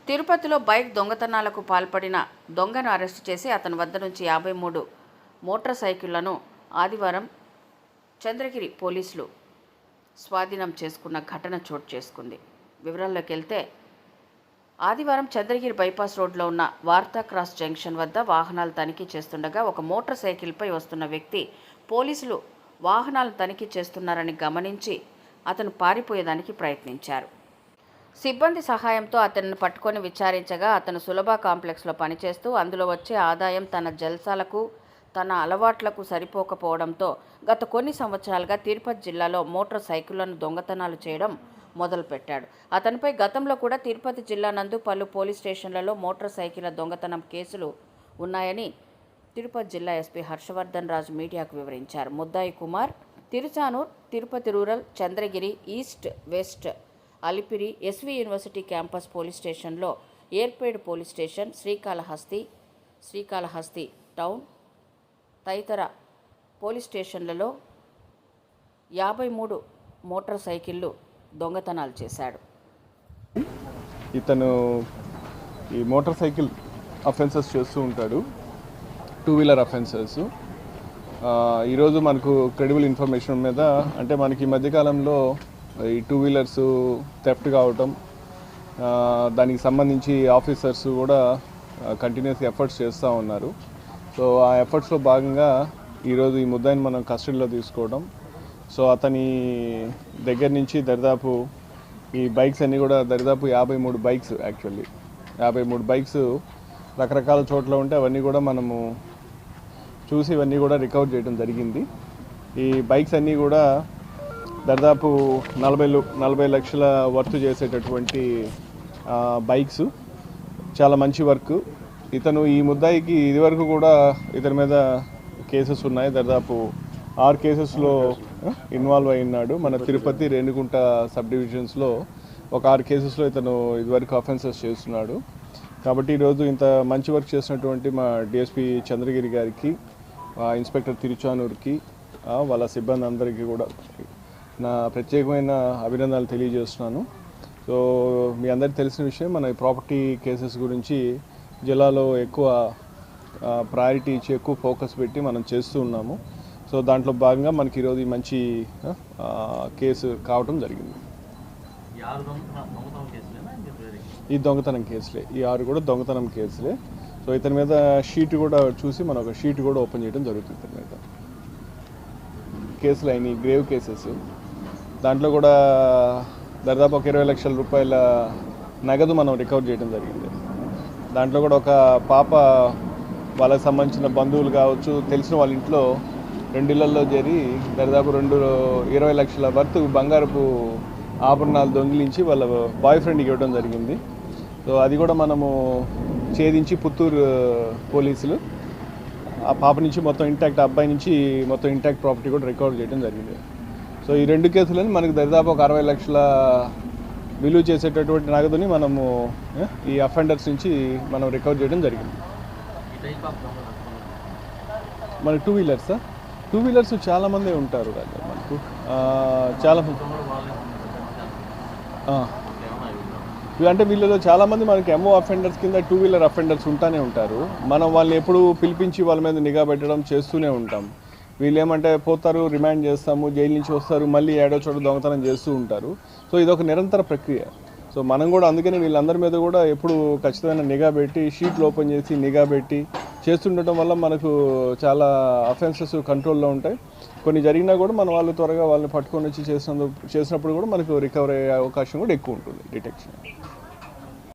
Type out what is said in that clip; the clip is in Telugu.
తిరుపతిలో బైక్ దొంగతనాలకు పాల్పడిన దొంగను అరెస్టు చేసి అతని వద్ద నుంచి 53 మోటార్ సైకిళ్లను ఆదివారం చంద్రగిరి పోలీసులు స్వాధీనం చేసుకున్న ఘటన చోటు చేసుకుంది. వివరాల్లోకి వెళ్తే ఆదివారం చంద్రగిరి బైపాస్ రోడ్లో ఉన్న వార్తా క్రాస్ జంక్షన్ వద్ద వాహనాలు తనిఖీ చేస్తుండగా ఒక మోటార్ సైకిల్పై వస్తున్న వ్యక్తి పోలీసులు వాహనాలు తనిఖీ చేస్తున్నారని గమనించి అతను పారిపోయేదానికి ప్రయత్నించారు. సిబ్బంది సహాయంతో అతనిని పట్టుకొని విచారించగా అతను సులభ కాంప్లెక్స్లో పనిచేస్తూ అందులో వచ్చే ఆదాయం తన జల్సాలకు తన అలవాట్లకు సరిపోకపోవడంతో గత కొన్ని సంవత్సరాలుగా తిరుపతి జిల్లాలో మోటార్ సైకిళ్లను దొంగతనాలు చేయడం మొదలుపెట్టాడు. అతనిపై గతంలో కూడా తిరుపతి జిల్లా నందు పలు పోలీస్ స్టేషన్లలో మోటార్ సైకిళ్ల దొంగతనం కేసులు ఉన్నాయని తిరుపతి జిల్లా ఎస్పీ హర్షవర్ధన్ రాజు మీడియాకు వివరించారు. ముద్దాయి Kumar Tiruchanur, Tirupati rural, Chandragiri east, west, Alipiri, SV university campus police స్టేషన్లో, Yerpedu police station, Srikalahasti town తదితర పోలీస్ స్టేషన్లలో 53 మోటార్ సైకిళ్లు దొంగతనాలు చేశాడు. ఇతను ఈ మోటార్ సైకిల్ అఫెన్సెస్ చేస్తూ ఉంటాడు, 2 వీలర్ అఫెన్సెస్. ఈరోజు మనకు క్రెడిబుల్ ఇన్ఫర్మేషన్ మీద, అంటే మనకి ఈ మధ్యకాలంలో ఈ 2 వీలర్స్ థెఫ్ట్ కావటం, దానికి సంబంధించి ఆఫీసర్స్ కూడా కంటిన్యూస్ ఎఫర్ట్స్ చేస్తూ ఉన్నారు. సో ఆ ఎఫర్ట్స్లో భాగంగా ఈరోజు ఈ ముద్దాయిని మనం కస్టడీలో తీసుకోవడం. సో అతని దగ్గర నుంచి దరిదాపు ఈ బైక్స్ అన్నీ కూడా దరిదాపు 53 బైక్స్, యాక్చువల్లీ 53 బైక్స్ రకరకాల చోట్ల ఉంటే అవన్నీ కూడా మనము చూసి ఇవన్నీ కూడా రికవర్ చేయడం జరిగింది. ఈ బైక్స్ అన్నీ కూడా దాదాపు 40 లక్షల వర్త్ చేసేటటువంటి బైక్స్. చాలా మంచి వర్క్. ఇతను ఈ ముద్దాయికి ఇదివరకు కూడా ఇతని మీద కేసెస్ ఉన్నాయి. దాదాపు 6 కేసెస్లో ఇన్వాల్వ్ అయి ఉన్నాడు. మన తిరుపతి, రేణిగుంట సబ్ డివిజన్స్లో ఒక 6 కేసెస్లో ఇతను ఇదివరకు అఫెన్సెస్ చేస్తున్నాడు. కాబట్టి ఈరోజు ఇంత మంచి వర్క్ చేసినటువంటి మా డిఎస్పీ చంద్రగిరి గారికి, ఇన్స్పెక్టర్ తిరుచానూర్కి, వాళ్ళ సిబ్బంది అందరికీ కూడా నా ప్రత్యేకమైన అభినందనలు తెలియజేస్తున్నాను. సో మీ అందరికీ తెలిసిన విషయం, మన ప్రాపర్టీ కేసెస్ గురించి జిల్లాలో ఎక్కువ ప్రయారిటీ ఇచ్చి ఎక్కువ ఫోకస్ పెట్టి మనం చేస్తూ ఉన్నాము. సో దాంట్లో భాగంగా మనకి ఈరోజు మంచి కేసు కావటం జరిగింది. ఈ దొంగతనం కేసులే, ఈ 6 కూడా దొంగతనం కేసులే. సో ఇతని మీద షీట్ కూడా చూసి మనం ఒక షీట్ కూడా ఓపెన్ చేయడం జరుగుతుంది. ఇతని మీద కేసులు అయినాయి, గ్రేవ్ కేసెస్. దాంట్లో కూడా దాదాపు ఒక 20 లక్షల రూపాయల నగదు మనం రికవర్ చేయడం జరిగింది. దాంట్లో కూడా ఒక పాప, వాళ్ళకి సంబంధించిన బంధువులు కావచ్చు, తెలిసిన వాళ్ళ ఇంట్లో 2 ఇళ్లలో చేరి దాదాపు 20 లక్షల వర్త్ బంగారపు ఆభరణాలు దొంగిలించి వాళ్ళ బాయ్ ఫ్రెండ్కి ఇవ్వడం జరిగింది. సో అది కూడా మనము ఛేదించి పుత్తూరు పోలీసులు ఆ పాప నుంచి మొత్తం ఇంటాక్ట్, అబ్బాయి నుంచి మొత్తం ఇంటాక్ట్ ప్రాపర్టీ కూడా రికవర్ చేయడం జరిగింది. సో ఈ 2 కేసులని మనకు దాదాపు ఒక 60 లక్షల విలువ చేసేటటువంటి నగదుని మనము ఈ అఫెండర్స్ నుంచి మనం రికవర్ చేయడం జరిగింది. మనకు 2 వీలర్స్, 2 వీలర్స్ చాలామంది ఉంటారు మనకు, చాలా అంటే వీళ్ళలో చాలామంది మనకి ఎంఓ అఫెండర్స్ కింద 2 వీలర్ అఫెండర్స్ ఉంటానే ఉంటారు. మనం వాళ్ళని ఎప్పుడు పిలిపించి వాళ్ళ మీద నిఘా పెట్టడం చేస్తూనే ఉంటాం. వీళ్ళు ఏమంటే పోతారు, రిమాండ్ చేస్తాము, జైలు నుంచి వస్తారు, మళ్ళీ ఏడో చోట దొంగతనం చేస్తూ ఉంటారు. సో ఇదొక నిరంతర ప్రక్రియ. సో మనం కూడా అందుకని వీళ్ళందరి మీద కూడా ఎప్పుడు ఖచ్చితమైన నిఘా పెట్టి, షీట్లు ఓపెన్ చేసి నిఘా పెట్టి చేస్తుండటం వల్ల మనకు చాలా అఫెన్సెస్ కంట్రోల్లో ఉంటాయి. కొన్ని జరిగినా కూడా మన వాళ్ళు త్వరగా వాళ్ళని పట్టుకొని వచ్చి చేసినప్పుడు కూడా మనకు రికవర్ అయ్యే అవకాశం కూడా ఎక్కువ ఉంటుంది, డిటెక్షన్.